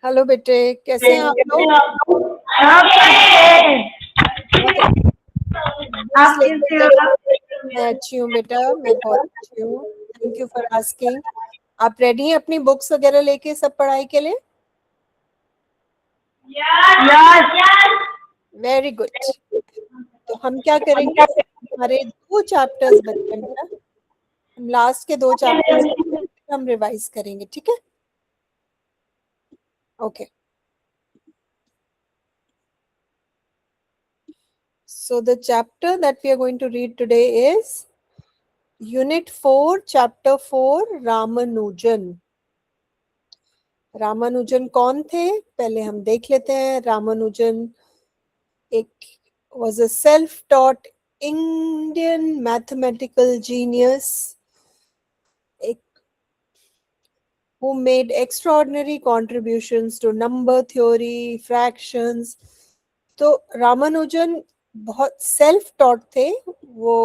Hello बेटे, कैसे हैं आप लोग? आप कैसे हैं? बस आप लेकर कैसे के हो? मैं अच्छी हूँ बेटा, मैं बहुत अच्छी हूँ। Thank you for asking. आप रेडी हैं अपनी बुक्स वगैरह लेके सब पढ़ाई के लिए? यस। Very good. तो हम क्या करेंगे, हमारे 2 चैप्टर्स बचे हैं बेटा। हम लास्ट के 2 चैप्टर्स हम रिवाइज करेंगे, ठीक है? Okay. So the chapter that we are going to read today is Unit 4, Chapter 4, Ramanujan. Ramanujan कौन थे पहले हम देख लेते हैं। रामानुजन एक was a self-taught Indian mathematical genius, एक who made extraordinary contributions to number theory, fractions। तो रामानुजन बहुत सेल्फ टॉट थे। वो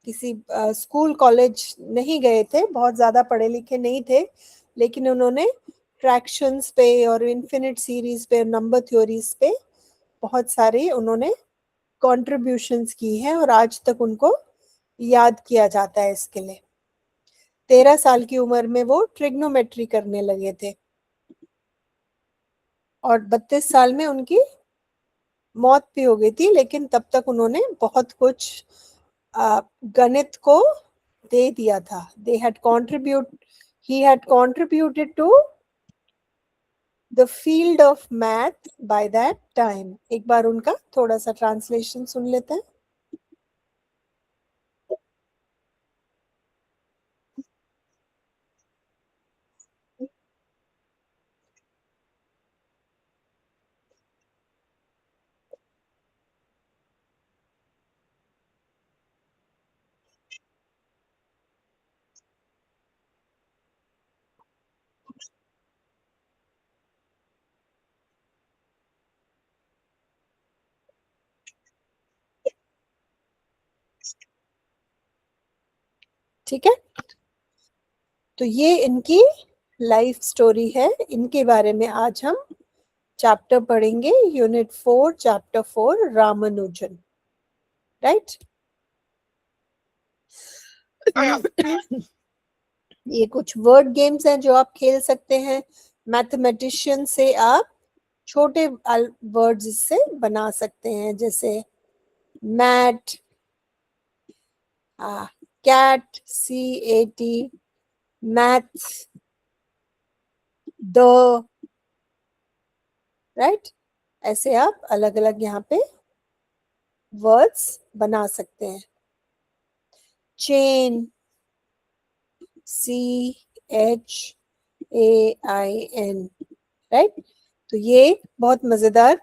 किसी स्कूल कॉलेज नहीं गए थे, बहुत ज़्यादा पढ़े लिखे नहीं थे, लेकिन उन्होंने फ्रैक्शंस पे और इन्फिनिट सीरीज पे, नंबर थ्योरीज पे बहुत सारे उन्होंने कॉन्ट्रीब्यूशंस की हैं और आज तक उनको याद किया जाता है इसके लिए। 13 साल की उम्र में वो ट्रिग्नोमेट्री करने लगे थे और 32 साल में उनकी मौत भी हो गई थी, लेकिन तब तक उन्होंने बहुत कुछ गणित को दे दिया था। He had contributed to the field of math by that time। एक बार उनका थोड़ा सा ट्रांसलेशन सुन लेते हैं। ठीक है, तो ये इनकी लाइफ स्टोरी है। इनके बारे में आज हम चैप्टर पढ़ेंगे, यूनिट 4, चैप्टर 4, रामानुजन। राइट। ये कुछ वर्ड गेम्स हैं जो आप खेल सकते हैं। मैथमेटिशियन से आप छोटे वर्ड्स इससे बना सकते हैं, जैसे mat, cat, CAT, maths, the, right. ऐसे आप अलग अलग यहाँ पे वर्ड्स बना सकते हैं। Chain, CHAIN, right. तो ये बहुत मजेदार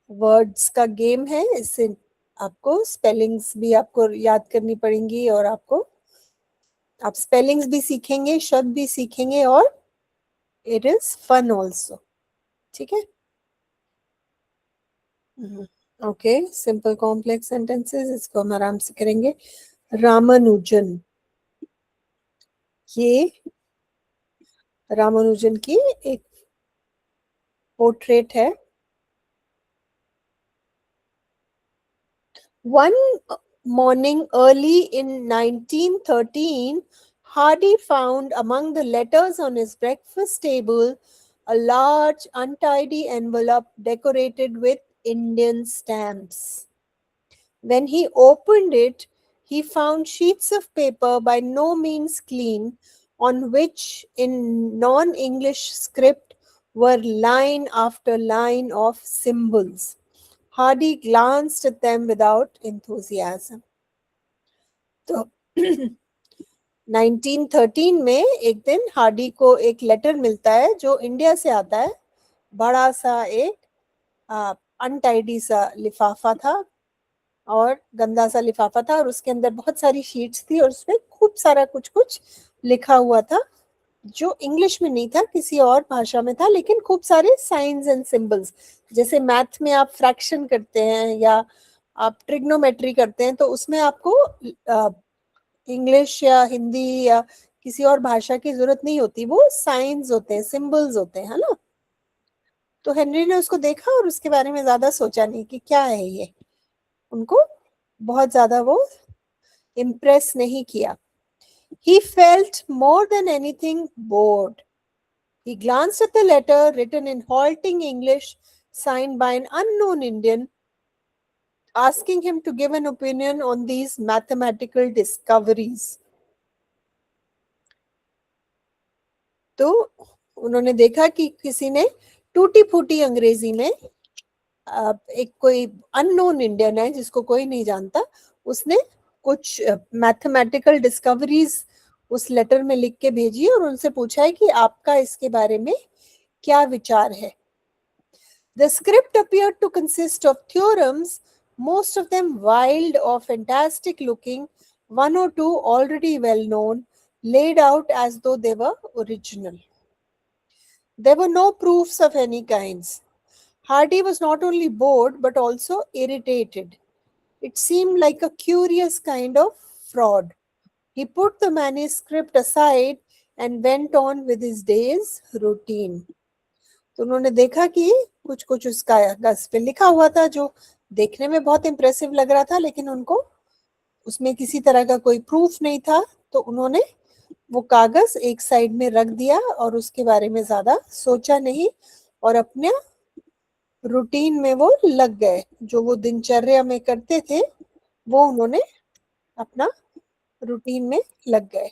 वर्ड्स का गेम है। इससे आपको स्पेलिंग्स भी आपको याद करनी पड़ेंगी और आप स्पेलिंग्स भी सीखेंगे, शब्द भी सीखेंगे, और इट इज फन ऑल्सो। ठीक है। ओके, सिंपल कॉम्प्लेक्स सेंटेंसेस, इसको हम आराम से करेंगे। रामानुजन, ये रामानुजन की एक पोर्ट्रेट है। One morning early in 1913, Hardy found among the letters on his breakfast table a large untidy envelope decorated with Indian stamps. When he opened it, he found sheets of paper by no means clean, on which, in non-English script, were line after line of symbols. Hardy glanced at them without enthusiasm. तो 1913 में एक दिन Hardy को एक letter मिलता है जो India से आता है। बड़ा सा एक अनटाइडी सा लिफाफा था और गंदा सा लिफाफा था, और उसके अंदर बहुत सारी शीट्स थी और उसमें खूब सारा कुछ कुछ लिखा हुआ था जो इंग्लिश में नहीं था, किसी और भाषा में था, लेकिन खूब सारे साइंस एंड सिंबल्स। जैसे मैथ में आप फ्रैक्शन करते हैं या आप ट्रिग्नोमेट्री करते हैं, तो उसमें आपको इंग्लिश या हिंदी या किसी और भाषा की जरूरत नहीं होती, वो साइंस होते हैं, सिंबल्स होते हैं, है ना। तो हेनरी ने उसको देखा और उसके बारे में ज्यादा सोचा नहीं कि क्या है ये, उनको बहुत ज्यादा वो इम्प्रेस नहीं किया. He felt more than anything bored. He glanced at the letter written in halting English, signed by an unknown Indian, asking him to give an opinion on these mathematical discoveries. तो उन्होंने देखा कि किसी ने टूटी फूटी अंग्रेजी में एक कोई अननोन इंडियन है जिसको कोई नहीं जानता, उसने कुछ मैथमेटिकल डिस्कवरीज उस लेटर में लिख के भेजी और उनसे पूछा है कि आपका इसके बारे में क्या विचार है. The script appeared to consist of theorems, most of them wild or fantastic looking, one or two already well known, laid out as though they were original. There were no proofs of any kinds. Hardy was not only bored but also irritated. It seemed like a curious kind of fraud. He put the manuscript aside and went on with his day's routine. तो उन्होंने देखा कि कुछ कुछ उसका कागज पे लिखा हुआ था जो देखने में बहुत इम्प्रेसिव लग रहा था, लेकिन उनको उसमें किसी तरह का कोई प्रूफ नहीं था. तो उन्होंने वो कागज एक साइड में रख दिया और उसके बारे में ज्यादा सोचा नहीं और अपने रूटीन में वो लग गए. जो वो दिनचर्या में करते थे वो उन्होंने अपना रूटीन में लग गए.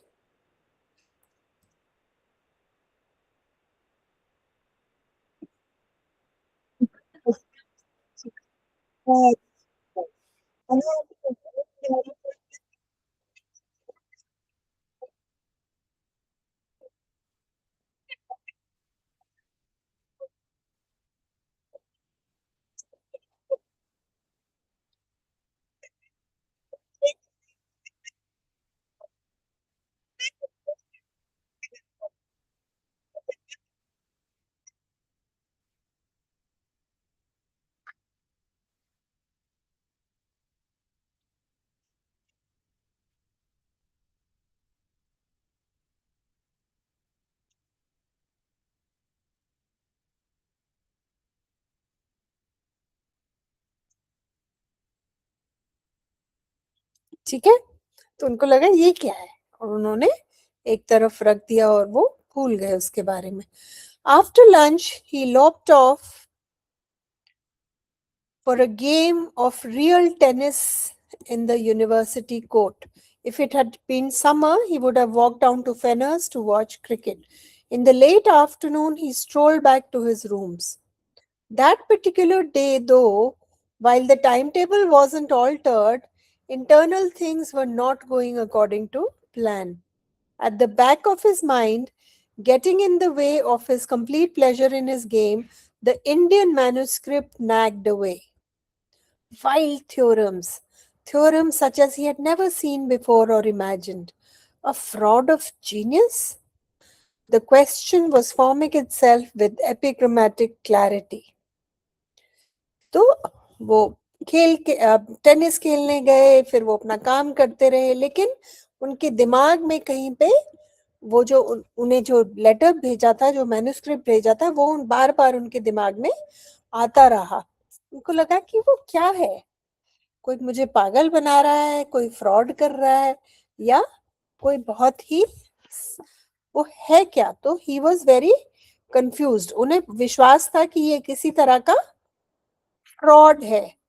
ठीक है, तो उनको लगा ये क्या है और उन्होंने एक तरफ रख दिया और वो भूल गए उसके बारे में. After lunch, he lopped off for a game of real tennis in the university court. If it had been summer, he would have walked down to Fenner's to watch cricket. In the late afternoon, he strolled back to his rooms. That particular day, though, while the timetable wasn't altered, internal things were not going according to plan. At the back of his mind, getting in the way of his complete pleasure in his game, the Indian manuscript nagged away. Wild theorems, theorems such as he had never seen before or imagined. A fraud of genius? The question was forming itself with epigrammatic clarity. तो वो खेल के tennis खेलने गए, फिर वो अपना काम करते रहे, लेकिन उनके दिमाग में कहीं पे वो जो उन्हें जो लेटर भेजा था, जो मैन्युस्क्रिप्ट भेजा था, वो बार बार उनके दिमाग में आता रहा. उनको लगा कि वो क्या है, कोई मुझे पागल बना रहा है, कोई फ्रॉड कर रहा है, या कोई बहुत ही वो है क्या. तो ही वॉज वेरी कंफ्यूज्ड. उन्हें विश्वास था कि ये किसी तरह का फ्रॉड है.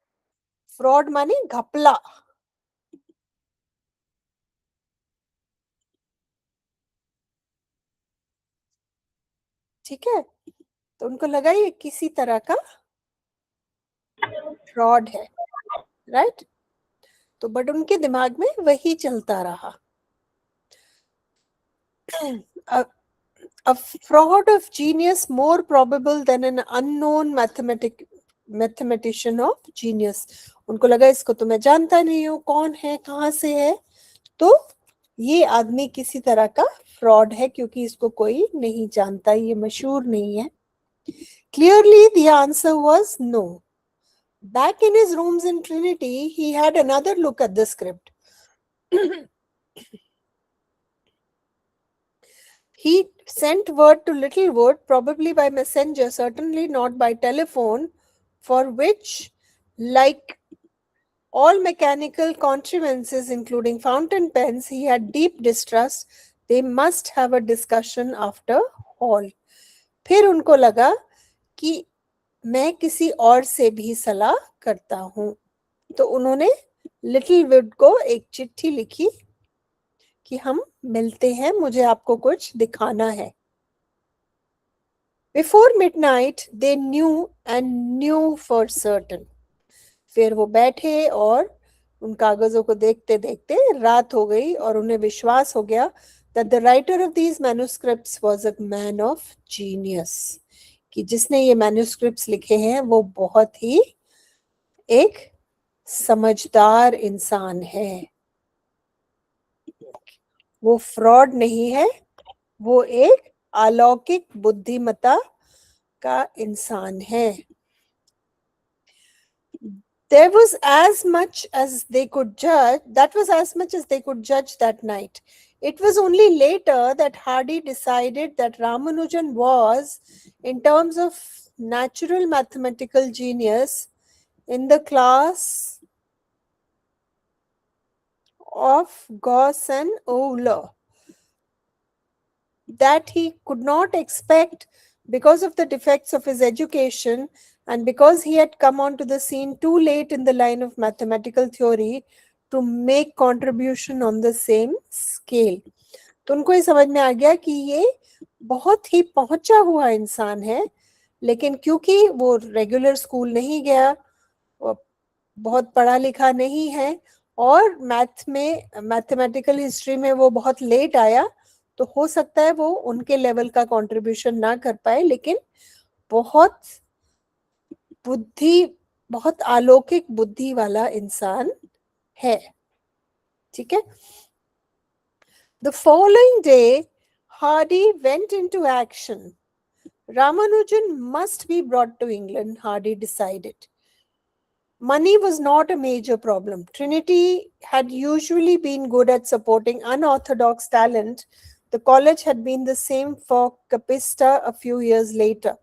फ्रॉड माने घपला. ठीक है, तो उनको लगा ये किसी तरह का फ्रॉड है, राइट. तो बट उनके दिमाग में वही चलता रहा. A fraud of genius more probable than an unknown mathematician of genius. उनको लगा इसको तो मैं जानता नहीं हूँ, कौन है, कहाँ से है, तो ये आदमी किसी तरह का फ्रॉड है क्योंकि इसको कोई नहीं जानता, ये मशहूर नहीं है. Clearly the answer was no. Back in his rooms in Trinity, he had another look at the script. He sent word to Littlewood, probably by messenger, certainly not by telephone, for which, like all mechanical contrivances, including fountain pens, he had deep distrust. They must have a discussion after all. फिर उनको लगा कि मैं किसी और से भी सलाह करता हूं, तो उन्होंने लिटिलवुड को एक चिट्ठी लिखी कि हम मिलते हैं, मुझे आपको कुछ दिखाना है. Before midnight, they knew and knew for certain. फिर वो बैठे और उन कागजों को देखते देखते रात हो गई और उन्हें विश्वास हो गया that the writer of these manuscripts was a man of genius, कि जिसने ये manuscripts लिखे हैं वो बहुत ही एक समझदार इंसान है, वो फ्रॉड नहीं है, वो एक अलौकिक बुद्धिमत्ता का इंसान है. There was as much as they could judge. That was as much as they could judge that night. It was only later that Hardy decided that Ramanujan was, in terms of natural mathematical genius, in the class of Gauss and Euler, that he could not expect because of the defects of his education and because he had come onto the scene too late in the line of mathematical theory to make contribution on the same scale. तो उनको ये समझ में आ गया कि ये बहुत ही पहुंचा हुआ इंसान है, लेकिन क्योंकि वो रेगुलर स्कूल नहीं गया, बहुत पढ़ा लिखा नहीं है और मैथ में मैथमेटिकल हिस्ट्री में वो बहुत लेट आया, तो हो सकता है वो उनके लेवल का कंट्रीब्यूशन ना कर पाए, लेकिन बहुत बुद्धि, बहुत अलौकिक बुद्धि वाला इंसान है. ठीक है. The following day, Hardy went into action. Ramanujan must be brought to England, Hardy decided. Money was not a major problem. Trinity had usually been good at supporting unorthodox talent. The college had been the same for Capista a few years later.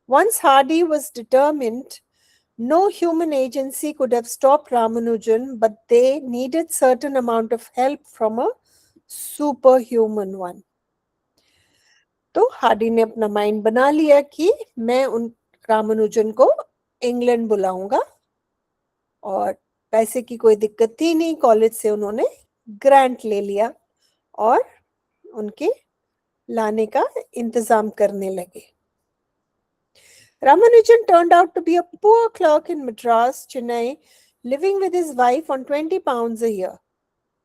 Once Hardy was determined, no human agency could have stopped Ramanujan, but they needed certain amount of help from a superhuman one. तो Hardy ने अपना mind बना लिया कि मैं उन रामानुजन को England बुलाऊंगा, और पैसे की कोई दिक्कत थी नहीं, कॉलेज से उन्होंने ग्रांट ले लिया और उनके लाने का इंतजाम करने लगे. Ramanujan turned out to be a poor clerk in Madras, Chennai, living with his wife on 20 pounds a year.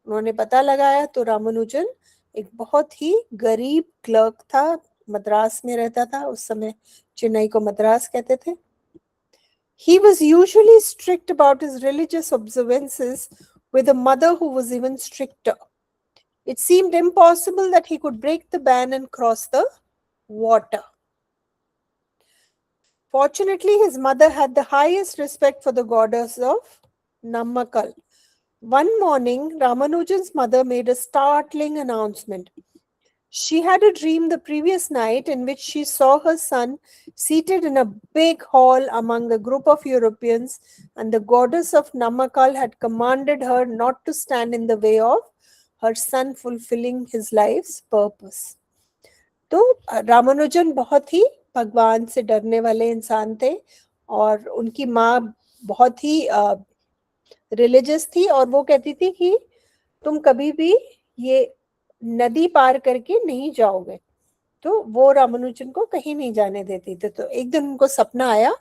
उन्होंने पता लगाया तो रामानुजन एक बहुत ही गरीब क्लर्क था, मद्रास में रहता था, उस समय चेन्नई को मद्रास कहते थे. He was usually strict about his religious observances, with a mother who was even stricter. It seemed impossible that he could break the ban and cross the water. Fortunately, his mother had the highest respect for the goddess of Nammakal. One morning, Ramanujan's mother made a startling announcement. She had a dream the previous night in which she saw her son seated in a big hall among a group of Europeans, and the goddess of Namakal had commanded her not to stand in the way of her son fulfilling his life's purpose. तो रामानुजन बहुत ही भगवान से डरने वाले इंसान थे और उनकी माँ बहुत ही रिलीजियस थी, और वो कहती थी कि तुम कभी भी ये नदी पार करके नहीं जाओगे, तो वो रामानुजन को कहीं नहीं जाने देती थी. तो एक दिन उनको सपना आया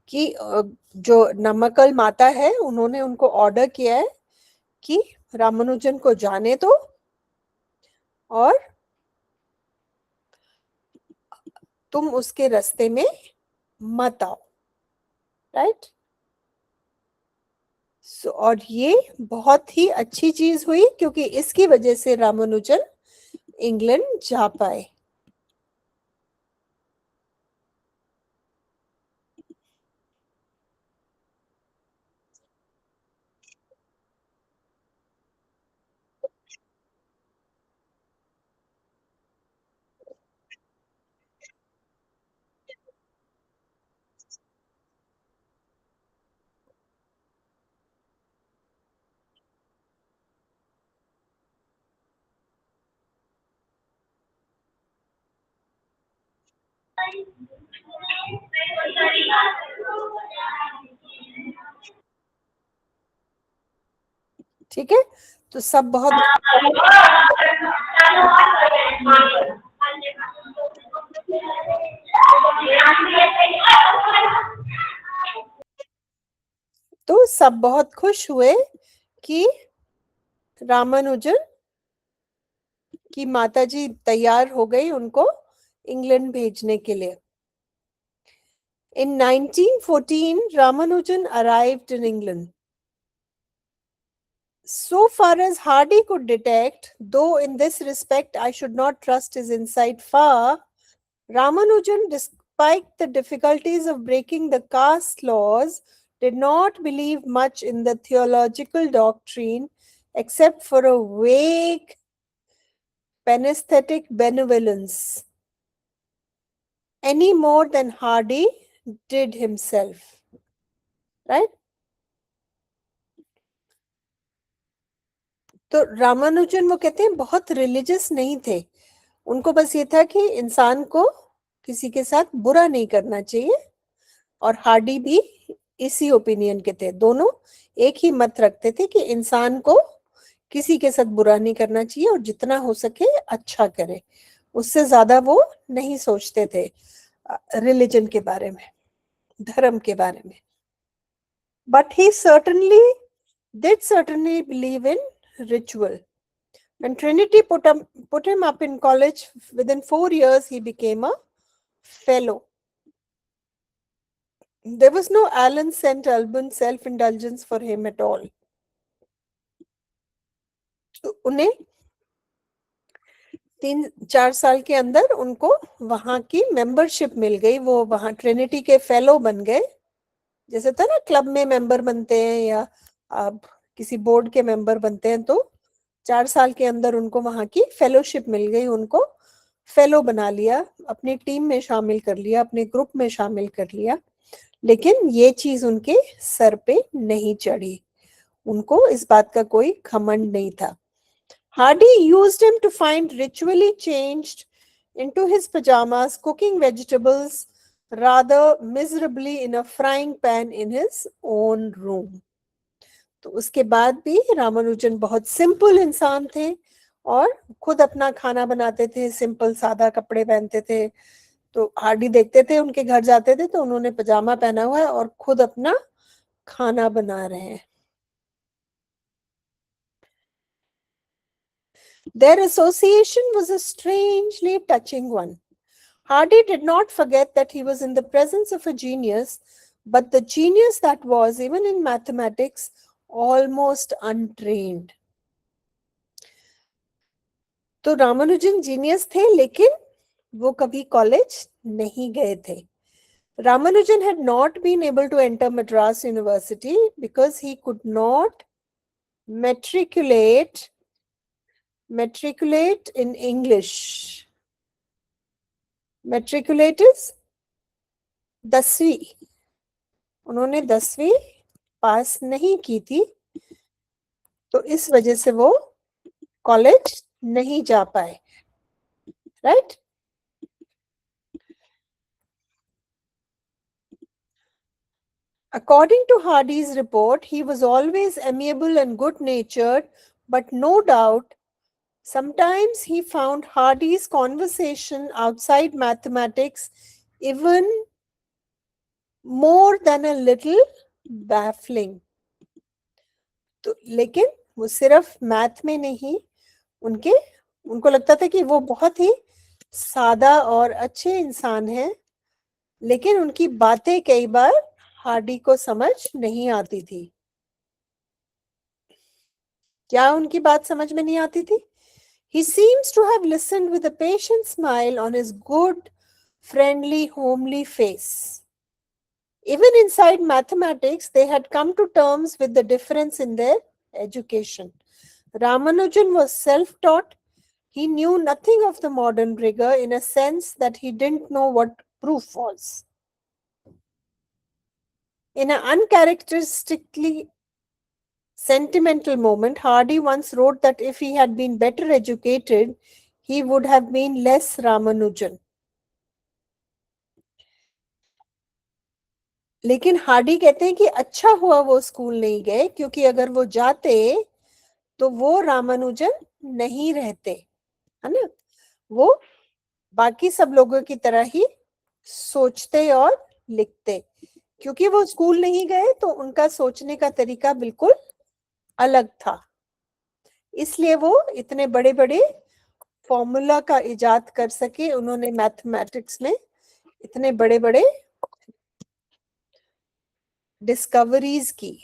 कि जो नमक्कल माता है उन्होंने उनको ऑर्डर किया है कि रामानुजन को जाने दो और तुम उसके रास्ते में मत आओ. राइट. और ये बहुत ही अच्छी चीज हुई क्योंकि इसकी वजह से रामानुजन इंग्लैंड जा पाए. ठीक है, तो सब बहुत तो सब बहुत खुश हुए कि रामानुजन की माताजी तैयार हो गई उनको इंग्लैंड भेजने के लिए. In 1914, Ramanujan arrived in England. So far as Hardy could detect, though in this respect I should not trust his insight far, Ramanujan, despite the difficulties of breaking the caste laws, did not believe much in the theological doctrine except for a vague panesthetic benevolence, any more than Hardy did himself. Right? तो रामानुजन वो कहते हैं बहुत religious नहीं थे, उनको बस ये था कि इंसान को किसी के साथ बुरा नहीं करना चाहिए, और हार्डी भी इसी ओपिनियन के थे. दोनों एक ही मत रखते थे कि इंसान को किसी के साथ बुरा नहीं करना चाहिए और जितना हो सके अच्छा करे, उससे ज्यादा वो नहीं सोचते थे रिलीजन के बारे में, धर्म के बारे में. But he certainly believe in ritual. When Trinity put him up in college, within 4 years he became a fellow. There was no Alan St. Albans self-indulgence for him at all. तो उन्हें 3-4 साल के अंदर उनको वहां की मेंबरशिप मिल गई, वो वहां ट्रिनिटी के फेलो बन गए. जैसे था ना क्लब में मेंबर बनते हैं या आप किसी बोर्ड के मेंबर बनते हैं, तो 4 साल के अंदर उनको वहां की फेलोशिप मिल गई, उनको फेलो बना लिया, अपनी टीम में शामिल कर लिया, अपने ग्रुप में शामिल कर लिया. लेकिन ये चीज उनके सर पे नहीं चढ़ी, उनको इस बात का कोई घमंड नहीं था. Hardy used him to find ritually changed into his pajamas, cooking vegetables rather miserably in a frying pan in his own room. तो उसके बाद भी रामानुजन बहुत सिंपल इंसान थे और खुद अपना खाना बनाते थे, सिंपल सादा कपड़े पहनते थे. तो हार्डी देखते थे, उनके घर जाते थे तो उन्होंने पजामा पहना हुआ है और खुद अपना खाना बना रहे हैं. Their association was a strangely touching one. Hardy did not forget that he was in the presence of a genius, but the genius that was, even in mathematics, almost untrained. तो रामानुजन जीनियस थे, लेकिन वो कभी college नहीं गए थे. Ramanujan had not been able to enter Madras University because he could not matriculate in English. Matriculate is 10वीं. उन्होंने 10वीं पास नहीं की थी, तो इस वजह से वो कॉलेज नहीं जा पाए. Right? According to Hardy's report, he was always amiable and good-natured, but no doubt sometimes he found Hardy's conversation outside mathematics even more than a little baffling. तो लेकिन वो सिर्फ मैथ में नहीं, उनको लगता था कि वो बहुत ही सादा और अच्छे इंसान हैं, लेकिन उनकी बातें कई बार हार्डी को समझ नहीं आती थी. क्या उनकी बात समझ में नहीं आती थी? He seems to have listened with a patient smile on his good, friendly, homely face. Even inside mathematics, they had come to terms with the difference in their education. Ramanujan was self-taught. He knew nothing of the modern rigor in a sense that he didn't know what proof was. In an uncharacteristically sentimental moment, Hardy once wrote that if he had been better educated, he would have been less Ramanujan. लेकिन Hardy कहते हैं कि अच्छा हुआ वो school नहीं गए, क्योंकि अगर वो जाते तो वो रामानुजन नहीं रहते, है ना। वो बाकी सब लोगों की तरह ही सोचते और लिखते। क्योंकि वो स्कूल नहीं गए तो उनका सोचने का तरीका बिल्कुल अलग था, इसलिए वो इतने बड़े बड़े फॉर्मूला का इजाद कर सके। उन्होंने मैथमेटिक्स में इतने बड़े बड़े डिस्कवरीज की।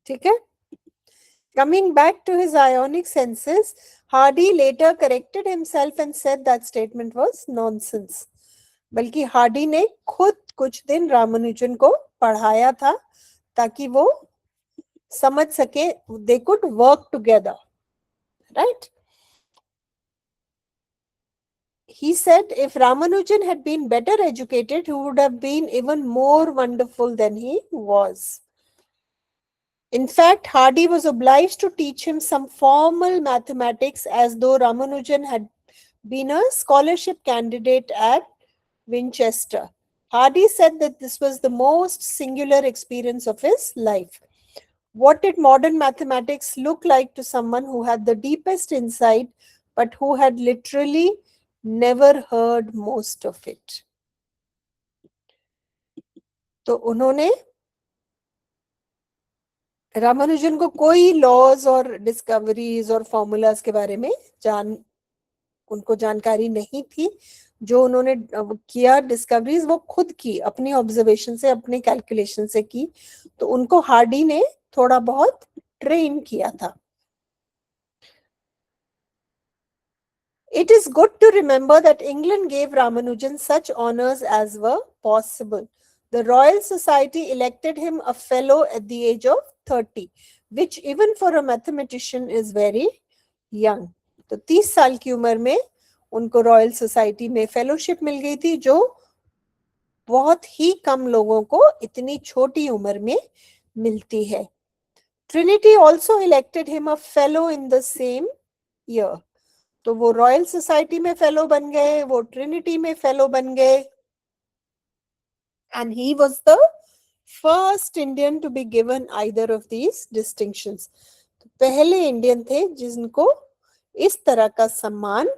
ठीक है। Coming back to his ionic senses, Hardy later corrected himself and said that statement was nonsense. बल्कि हार्डी ने खुद कुछ दिन रामानुजन को पढ़ाया था ताकि वो समझ सके, they could work together, right? He said if Ramanujan had been better educated, he would have been even more wonderful than he was. In fact, Hardy was obliged to teach him some formal mathematics as though Ramanujan had been a scholarship candidate at Winchester. Hardy said that this was the most singular experience of his life. What did modern mathematics look like to someone who had the deepest insight but who had literally never heard most of it? तो उन्होंने रामानुजन को कोई laws और discoveries और formulas के बारे में उनको जानकारी नहीं थी। जो उन्होंने किया डिस्कवरीज वो खुद की, अपनी ऑब्जर्वेशन से, अपने कैलकुलेशन से की। तो उनको हार्डी ने थोड़ा बहुत ट्रेन किया था। It is good to remember that England gave Ramanujan such honors as were possible. The Royal Society elected him a fellow at the age of 30, which even for a mathematician is very young. तो 30 साल की उम्र में उनको royal society में fellowship मिल गई थी, जो बहुत ही कम लोगों को इतनी छोटी उम्र में मिलती है। Trinity also elected him a fellow in the same year. तो वो रॉयल सोसाइटी में फेलो बन गए, वो ट्रिनिटी में फेलो बन गए। And he was the first Indian to be given either of these distinctions. तो पहले इंडियन थे जिनको इस तरह का सम्मान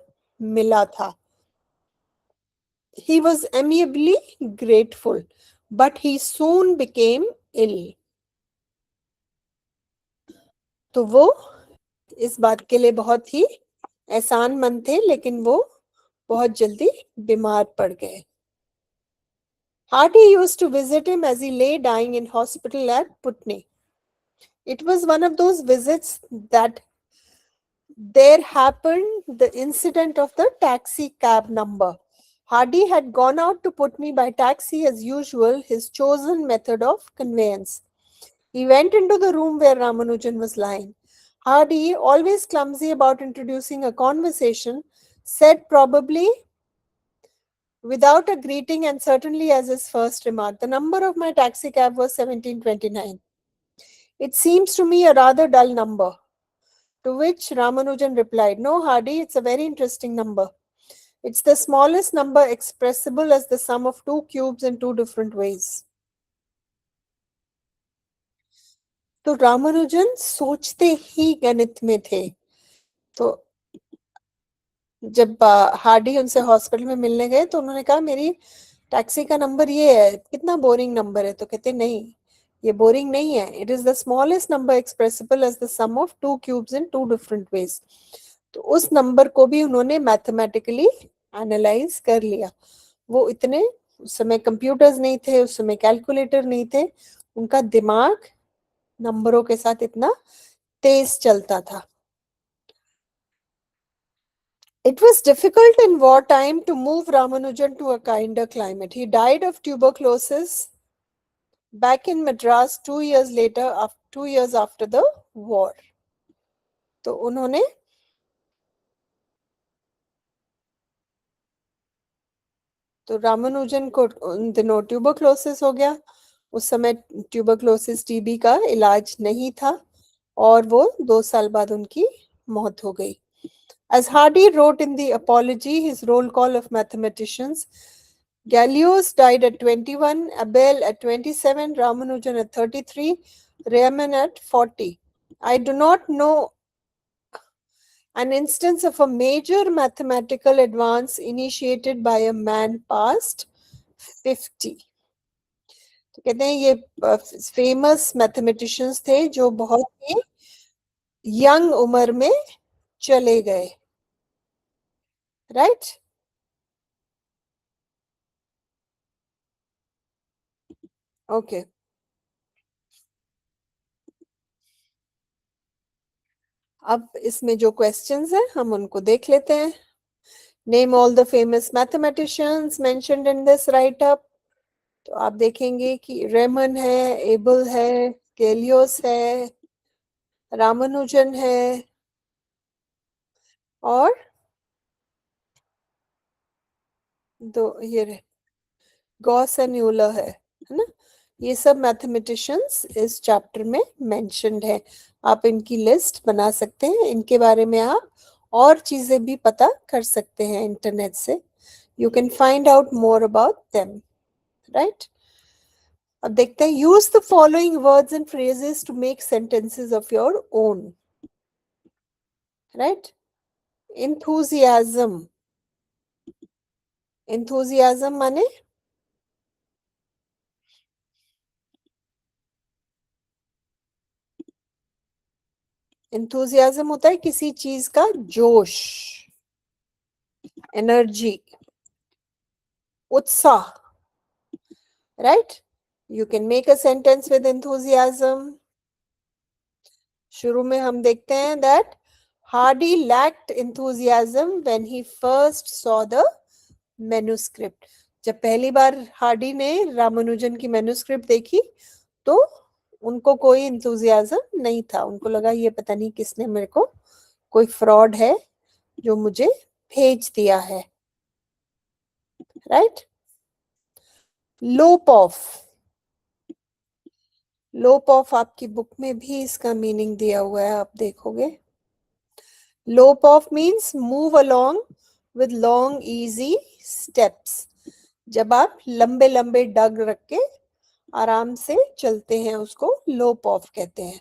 मिला था। He was amiably grateful, but he soon became ill. तो वो इस बात के लिए बहुत ही एहसानमंद थे, लेकिन वो बहुत जल्दी बीमार पड़ गए। Hardy used to visit him as he lay dying in hospital at Putney. It was one of those visits that there happened the incident of the taxi cab number. Hardy had gone out to Putney by taxi as usual, his chosen method of conveyance. He went into the room where Ramanujan was lying. Hardy, always clumsy about introducing a conversation, said probably without a greeting and certainly as his first remark, the number of my taxi cab was 1729. It seems to me a rather dull number. To which Ramanujan replied, no, Hardy, it's a very interesting number. It's the smallest number expressible as the sum of two cubes in two different ways. तो रामानुजन सोचते ही गणित में थे. तो जब Hardy उनसे hospital में मिलने गए तो उन्होंने कहा मेरी टैक्सी का नंबर ये है, कितना बोरिंग नंबर है. तो कहते नहीं, ये बोरिंग नहीं है. It is the smallest number expressible as the sum of two cubes in two different ways. तो उस नंबर को भी उन्होंने मैथमेटिकली एनालाइज कर लिया. वो इतने, उस समय कंप्यूटर्स नहीं थे, उस समय कैलकुलेटर नहीं थे, उनका दिमाग नंबरों के साथ इतना तेज चलता था. It was difficult in wartime to move Ramanujan to a kinder climate. He died of tuberculosis back in Madras 2 years later, 2 years after the war. तो उन्होंने तो रामानुजन को उन दिनों ट्यूबरक्लोसिस हो गया. उस समय ट्यूबरक्लोसिस टीबी का इलाज नहीं था और वो 2 साल बाद उनकी मौत हो गई. As Hardy wrote in the Apology, his roll call of mathematicians, Galileos died at 21, Abel at 27, Ramanujan at 33, Riemann at 40. I do not know an instance of a major mathematical advance initiated by a man past 50. तो कहते हैं ये famous mathematicians थे जो बहुत ही young उम्र में चले गए. राइट? ओके. अब इसमें जो क्वेश्चंस हैं हम उनको देख लेते हैं. Name all the famous mathematicians mentioned in this right up. तो आप देखेंगे कि रेमन है, एबल है, गैलियोस है, रामानुजन है और दो ये गॉस एंड यूलर है ना. ये सब मैथमेटिशियंस इस चैप्टर में मेंशन्ड है. आप इनकी लिस्ट बना सकते हैं. इनके बारे में आप और चीजें भी पता कर सकते हैं इंटरनेट से. You can find out more about them. Right? अब देखते हैं. Use the following words and phrases to make sentences of your own. Right? enthusiasm. enthusiasm माने enthusiasm होता है किसी चीज का जोश, एनर्जी, उत्साह. Right? You can make a sentence with enthusiasm. शुरू में हम देखते हैं that Hardy lacked enthusiasm when he first saw the manuscript. जब पहली बार हार्डी ने रामानुजन की मैन्युस्क्रिप्ट देखी तो उनको कोई enthusiasm नहीं था. उनको लगा ये पता नहीं किसने मेरे को, कोई फ्रॉड है जो मुझे भेज दिया है. राइट? लोप ऑफ. लोप ऑफ आपकी बुक में भी इसका मीनिंग दिया हुआ है, आप देखोगे. लोप of means move along with long easy steps. जब आप लंबे लंबे डग रख के आराम से चलते हैं उसको लोप ऑफ कहते हैं.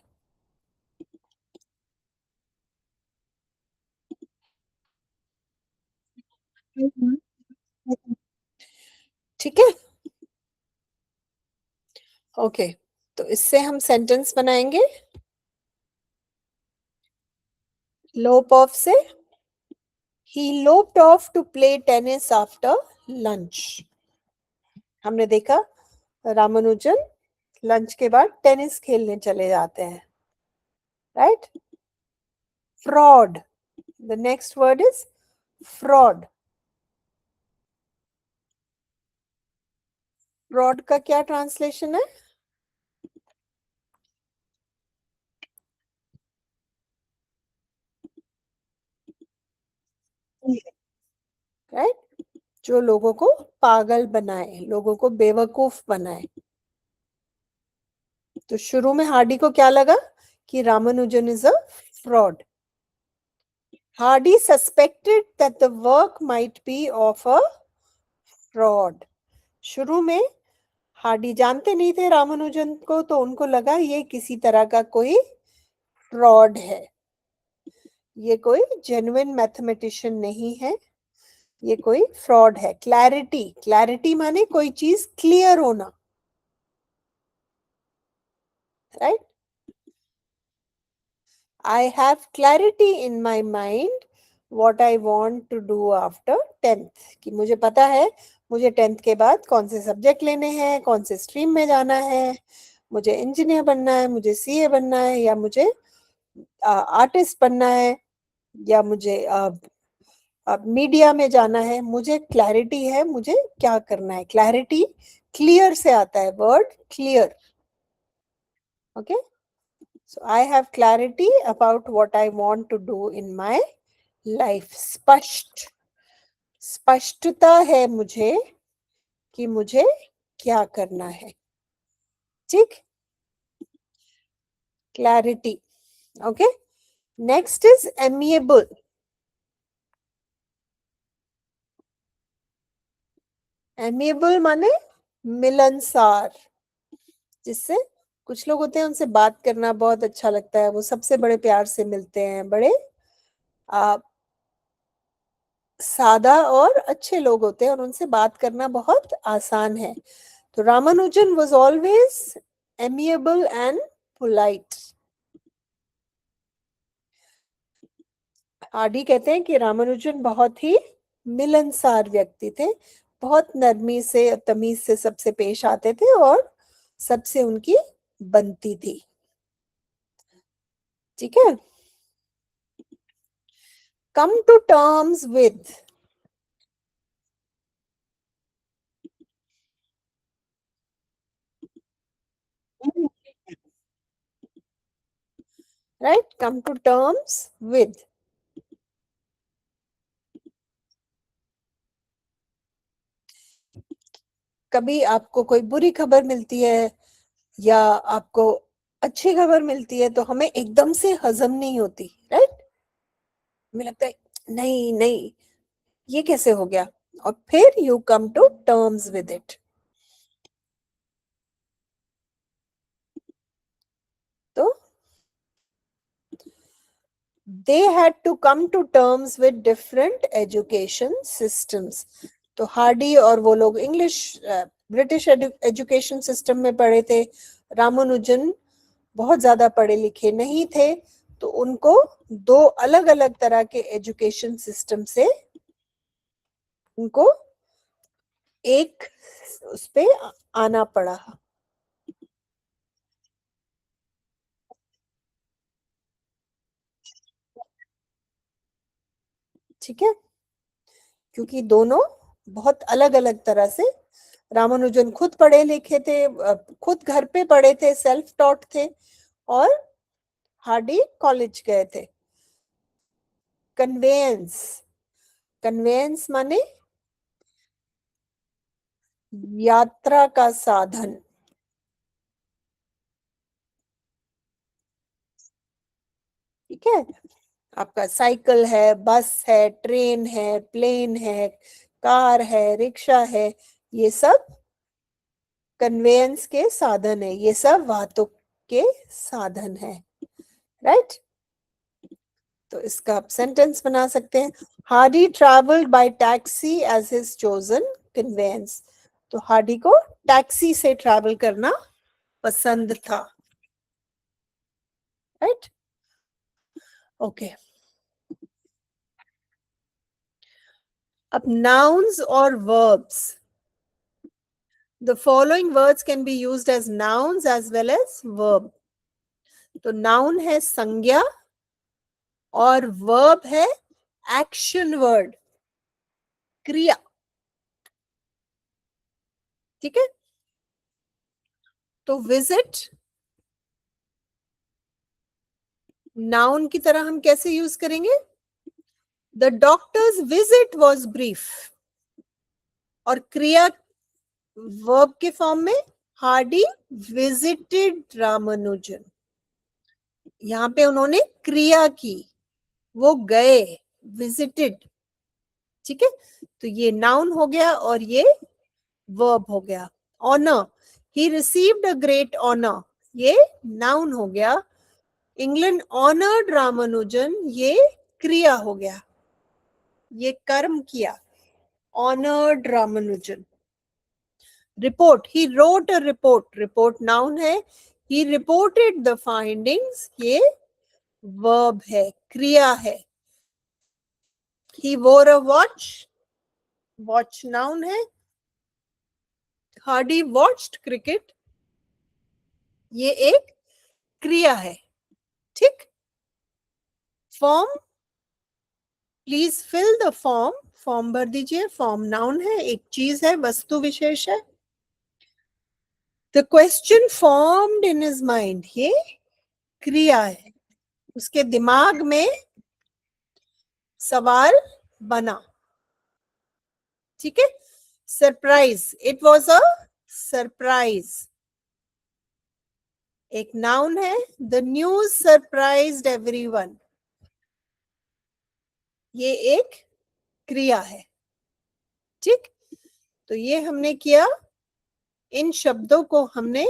ठीक है. ओके. तो इससे हम सेंटेंस बनाएंगे. लोप ऑफ से he loped off to play tennis after lunch. हमने देखा रामानुजन लंच के बाद टेनिस खेलने चले जाते हैं. Right? Fraud. The next word is fraud. Fraud का क्या ट्रांसलेशन है? राइट? जो लोगों को पागल बनाए, लोगों को बेवकूफ बनाए. तो शुरू में हार्डी को क्या लगा कि Ramanujan is a fraud. Hardy suspected that the work might be of a fraud. शुरू में हार्डी जानते नहीं थे रामानुजन को, तो उनको लगा ये किसी तरह का कोई फ्रॉड है, ये कोई जेन्युइन मैथमेटिशियन नहीं है, ये कोई फ्रॉड है. क्लैरिटी, क्लैरिटी माने कोई चीज क्लियर होना, right. I have clarity in my mind what I want to do after 10th. कि मुझे पता है मुझे 10th के बाद कौन से सब्जेक्ट लेने हैं, कौन से स्ट्रीम में जाना है, मुझे इंजीनियर बनना है, मुझे सीए बनना है, या मुझे आर्टिस्ट बनना है, या मुझे मीडिया में जाना है. मुझे क्लैरिटी है मुझे क्या करना है. क्लैरिटी क्लियर से आता है, word clear. Okay, so I have clarity about what I want to do in my life. स्पष्ट, स्पष्टता है मुझे कि मुझे क्या करना है. ठीक, clarity. Okay, next is amiable. Amiable माने मिलनसार, जिससे कुछ लोग होते हैं उनसे बात करना बहुत अच्छा लगता है, वो सबसे बड़े प्यार से मिलते हैं, बड़े सादा और अच्छे लोग होते हैं और उनसे बात करना बहुत आसान है. तो Ramanujan was always amiable and polite. Hardy कहते हैं कि रामानुजन बहुत ही मिलनसार व्यक्ति थे, बहुत नरमी से तमीज से सबसे पेश आते थे और सबसे उनकी बनती थी. ठीक है. Come to terms with. Right, come to terms with. कभी आपको कोई बुरी खबर मिलती है या आपको अच्छी खबर मिलती है तो हमें एकदम से हजम नहीं होती, राइट. हमें लगता है नहीं नहीं, ये कैसे हो गया, और फिर you come to terms with it. तो they had to come to terms with different education systems. तो हार्डी और वो लोग इंग्लिश ब्रिटिश एजुकेशन सिस्टम में पढ़े थे. रामानुजन बहुत ज्यादा पढ़े लिखे नहीं थे, तो उनको दो अलग अलग तरह के एजुकेशन सिस्टम से उनको एक उस पे आना पड़ा. ठीक है, क्योंकि दोनों बहुत अलग अलग तरह से. रामानुजन खुद पढ़े लिखे थे, खुद घर पे पढ़े थे, सेल्फ टॉट थे, और हार्डी कॉलेज गए थे. कन्वेंस, कन्वेंस माने यात्रा का साधन. ठीक है, आपका साइकिल है, बस है, ट्रेन है, प्लेन है, कार है, रिक्शा है, ये सब कन्वेंस के साधन है, ये सब वाहतुक के साधन है, राइट. तो इसका आप सेंटेंस बना सकते हैं. Hardy travelled by taxi as his chosen conveyance. तो हार्डी को टैक्सी से ट्रैवल करना पसंद था, राइट. ओके, अब nouns और verbs. The following words can be used as nouns as well as verb. तो noun है संज्ञा और verb है action word, क्रिया. ठीक है, तो visit noun की तरह हम कैसे यूज करेंगे? The doctor's visit was brief. और क्रिया verb के फॉर्म में हार्डी विजिटेड रामानुजन, यहाँ पे उन्होंने क्रिया की, वो गए, विजिटेड, ठीक है। तो ये नाउन हो गया और ये वर्ब हो गया। Honour, he received a great honour, ये नाउन हो गया। इंग्लैंड ऑनर्ड रामानुजन, ये क्रिया हो गया, ये कर्म किया, honoured Ramanujan. Report, he wrote a report, report noun है, ही रिपोर्टेड द फाइंडिंग्स, ये वर्ब है, क्रिया है। He wore a watch, watch noun है। हार्डी वॉच्ड क्रिकेट, ये एक क्रिया है, ठीक। Form, please fill the form, form भर दीजिए, फॉर्म नाउन है, एक चीज है, वस्तु विशेष है। The question formed in his mind, ये क्रिया है, उसके दिमाग में सवाल बना, ठीक है। Surprise, it was a surprise, एक नाउन है। द न्यूज सरप्राइज्ड एवरीवन, ये एक क्रिया है, ठीक। तो ये हमने किया, इन शब्दों को हमने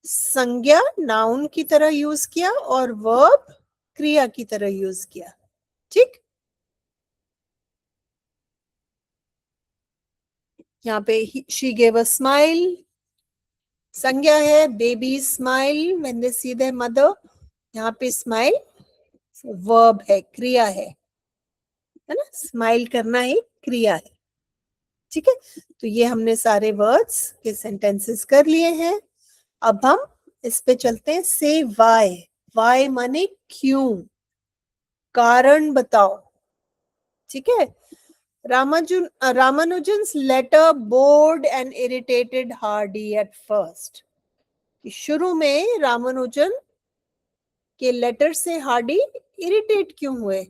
संज्ञा नाउन की तरह यूज किया और वर्ब क्रिया की तरह यूज किया, ठीक। यहाँ पे शी गेव अ स्माइल, संज्ञा है। Baby smile when they see their mother, यहाँ पे स्माइल वर्ब है, क्रिया है ना, स्माइल करना एक क्रिया है, ठीक है। तो ये हमने सारे वर्ड्स के सेंटेंसेस कर लिए हैं। अब हम इस पे चलते हैं। से वाई, वाई माने क्यों, कारण बताओ, ठीक है। Ramanujan's letter bored and irritated Hardy at first. शुरू में रामानुजन के लेटर से हार्डी इरिटेट क्यों हुए,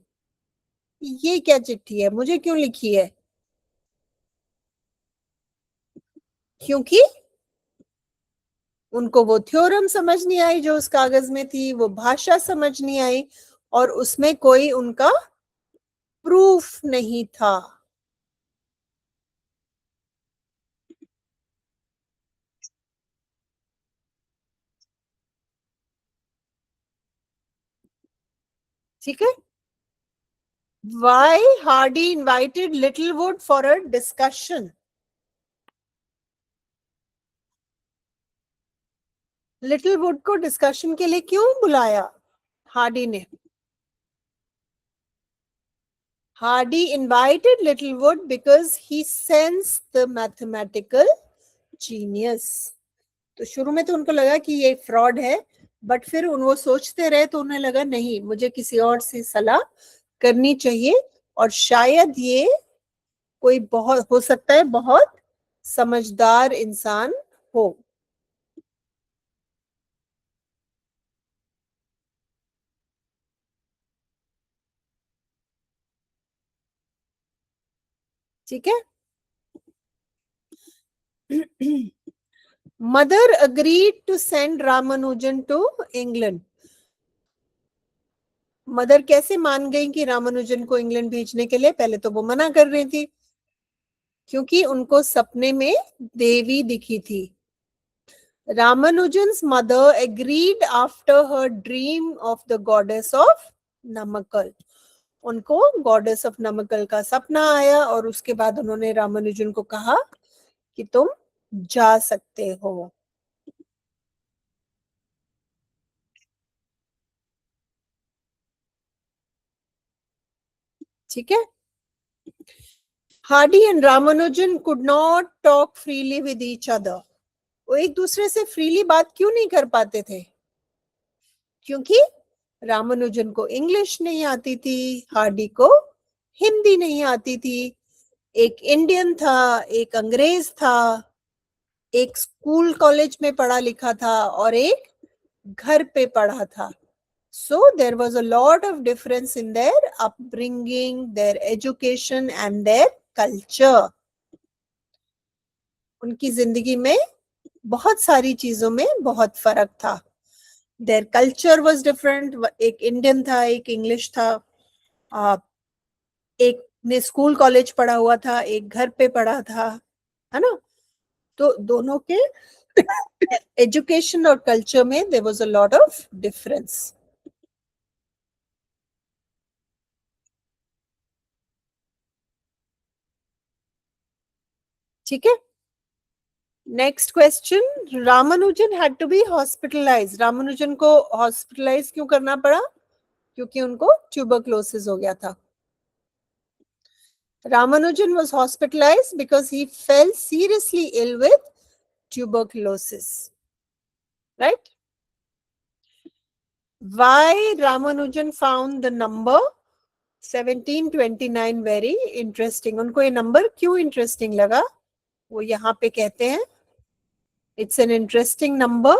ये क्या चिट्ठी है, मुझे क्यों लिखी है? क्योंकि उनको वो थ्योरम समझ नहीं आई जो उस कागज में थी, वो भाषा समझ नहीं आई और उसमें कोई उनका प्रूफ नहीं था, ठीक है। Why Hardy invited Littlewood for a discussion? Littlewood को डिस्कशन के लिए क्यों बुलाया हार्डी ने? Hardy invited Littlewood because he sensed the mathematical genius. तो शुरू में तो उनको लगा कि ये फ्रॉड है, बट फिर वो सोचते रहे तो उन्हें लगा नहीं, मुझे किसी और से सलाह करनी चाहिए और शायद ये कोई बहुत हो सकता है, बहुत समझदार इंसान हो, ठीक है। Mother agreed to send Ramanujan to England. Mother कैसे मान गई कि रामानुजन को इंग्लैंड भेजने के लिए? पहले तो वो मना कर रही थी, क्योंकि उनको सपने में देवी दिखी थी। Ramanujan's mother agreed after her dream of the goddess of Namakkal. उनको गॉडेस ऑफ नमक्कल का सपना आया और उसके बाद उन्होंने रामानुजन को कहा कि तुम जा सकते हो, ठीक है। Hardy and Ramanujan could not talk freely with each other. वो एक दूसरे से फ्रीली बात क्यों नहीं कर पाते थे? क्योंकि रामानुजन को इंग्लिश नहीं आती थी, हार्डी को हिंदी नहीं आती थी। एक इंडियन था, एक अंग्रेज था, एक स्कूल कॉलेज में पढ़ा लिखा था और एक घर पे पढ़ा था। So there was a lot of difference in their upbringing, their education and their culture. उनकी जिंदगी में बहुत सारी चीजों में बहुत फर्क था. Their culture was different. एक इंडियन था, एक इंग्लिश था. एक ने स्कूल कॉलेज पढ़ा हुआ था, एक घर पे पढ़ा था, है ना. तो दोनों के एजुकेशन और कल्चर में there was a lot of difference. ठीक है. Next question. Ramanujan had to be hospitalize. Ramanujan को हॉस्पिटलाइज क्यों करना पड़ा? क्योंकि उनको ट्यूबरक्लोसिस हो गया था. Ramanujan was hospitalized because he fell seriously ill with tuberculosis. Right? Why Ramanujan found the number 1729 very interesting? उनको ये नंबर क्यों इंटरेस्टिंग लगा वो यहाँ पे कहते हैं. It's an interesting number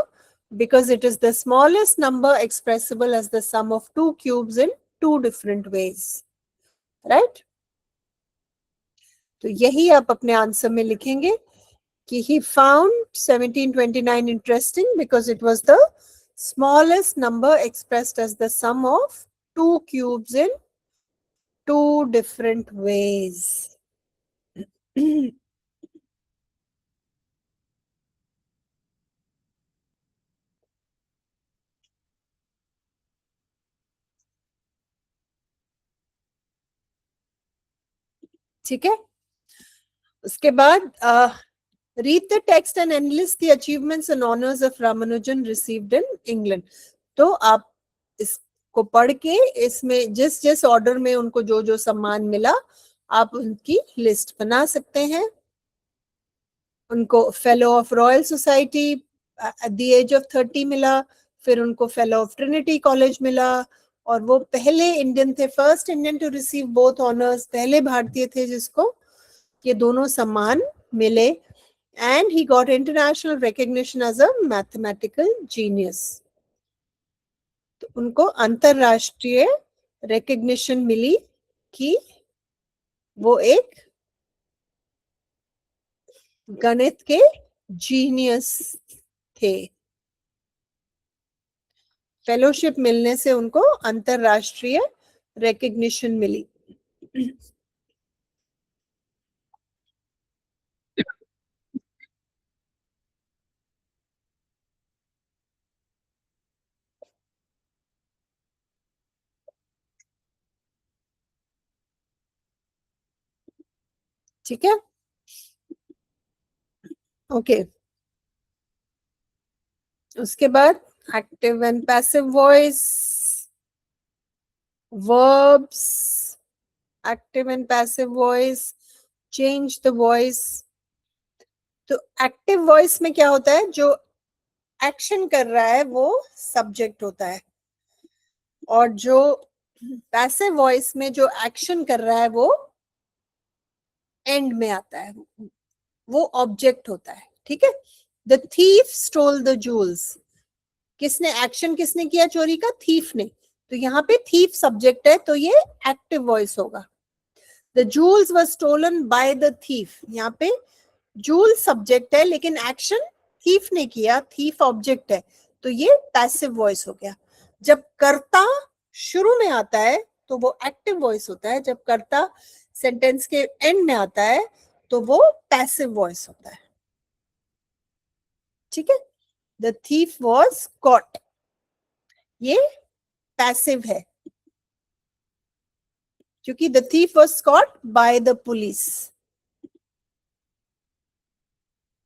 because it is the smallest number expressible as the sum of two cubes in two different ways. Right? तो यही आप अपने आंसर में लिखेंगे कि he found 1729 interesting because it was the smallest number expressed as the sum of two cubes in two different ways. ठीक है. उसके बाद read the text and enlist the achievements and honors of Ramanujan received in England. तो आप इसको पढ़ के इसमें जिस जिस ऑर्डर में उनको जो जो सम्मान मिला आप उनकी लिस्ट बना सकते हैं. उनको fellow of Royal Society at the age of 30 मिला. फिर उनको फेलो ऑफ ट्रिनिटी कॉलेज मिला. और वो पहले इंडियन थे, first Indian to receive both honours. पहले भारतीय थे जिसको ये दोनों सम्मान मिले. And he got international recognition as a mathematical genius. तो उनको अंतरराष्ट्रीय रिकॉग्निशन मिली कि वो एक गणित के जीनियस थे. फेलोशिप मिलने से उनको अंतरराष्ट्रीय रिकॉग्निशन मिली. ठीक है. ओके. उसके बाद active and passive voice, verbs, active and passive voice, change the voice. तो एक्टिव वॉइस में क्या होता है? जो एक्शन कर रहा है वो सब्जेक्ट होता है. और जो पैसिव वॉइस में जो एक्शन कर रहा है वो एंड में आता है, वो ऑब्जेक्ट होता है. ठीक है. The thief stole the jewels. किसने एक्शन किसने किया चोरी का? थीफ ने. तो यहाँ पे थीफ सब्जेक्ट है तो ये एक्टिव वॉइस होगा. The jewels were stolen by the thief. यहाँ पे जूल सब्जेक्ट है लेकिन एक्शन थीफ ने किया, थीफ ऑब्जेक्ट है, तो ये पैसिव वॉइस हो गया. जब कर्ता शुरू में आता है तो वो एक्टिव वॉइस होता है. जब कर्ता सेंटेंस के एंड में आता है तो वो पैसिव वॉइस होता है. ठीक है. द थीफ वॉज कॉट, ये पैसिव है क्योंकि the thief was caught by the police.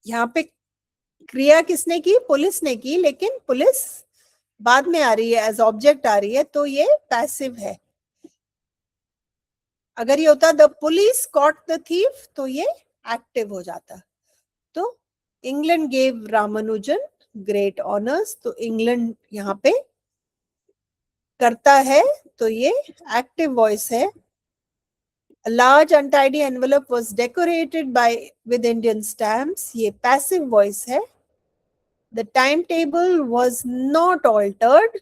यहाँ पे क्रिया किसने की? पुलिस ने की, लेकिन पुलिस बाद में आ रही है, एज ऑब्जेक्ट आ रही है, तो ये पैसिव है. अगर ये होता the police caught the thief तो ये एक्टिव हो जाता. तो England gave Ramanujan great honours. तो इंग्लैंड यहाँ पे करता है तो ये एक्टिव वॉइस है. A large untidy envelope was decorated with Indian stamps. ये passive voice है. The timetable was not altered.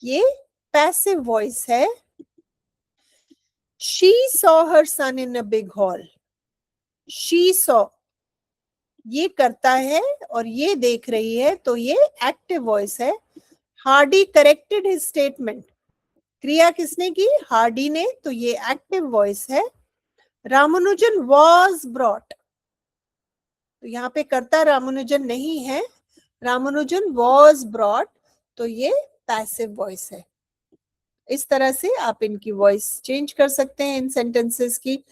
ये passive voice है. She saw her son in a big hall. She saw. ये करता है और ये देख रही है, तो ये एक्टिव वॉइस है। हार्डी करेक्टेड हिज स्टेटमेंट, क्रिया किसने की? हार्डी ने, तो ये एक्टिव वॉइस है। रामानुजन वॉज ब्रॉट, तो यहाँ पे कर्ता रामानुजन नहीं है, रामानुजन वॉज ब्रॉट, तो ये पैसिव वॉइस है। इस तरह से आप इनकी वॉइस चेंज कर सकते हैं इन सेंटेंसेस की।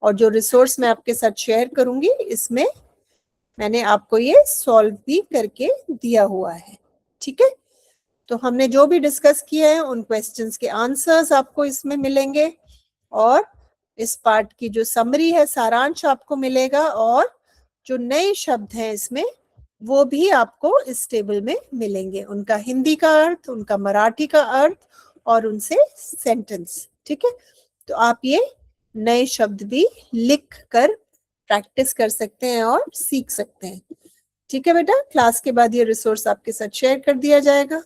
और जो रिसोर्स मैं आपके साथ शेयर करूंगी, इसमें मैंने आपको ये सॉल्व भी करके दिया हुआ है। ठीक है, तो हमने जो भी डिस्कस किया है उन क्वेश्चंस के आंसर्स आपको इसमें मिलेंगे, और इस पार्ट की जो समरी है, सारांश आपको मिलेगा, और जो नए शब्द हैं इसमें वो भी आपको इस टेबल में मिलेंगे, उनका हिंदी का अर्थ, उनका मराठी का अर्थ और उनसे सेंटेंस। ठीक है, तो आप ये नए शब्द भी लिख कर प्रैक्टिस कर सकते हैं और सीख सकते हैं। ठीक है बेटा, क्लास के बाद ये रिसोर्स आपके साथ शेयर कर दिया जाएगा।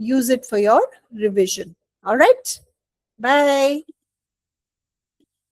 Use it for your revision. Alright, bye.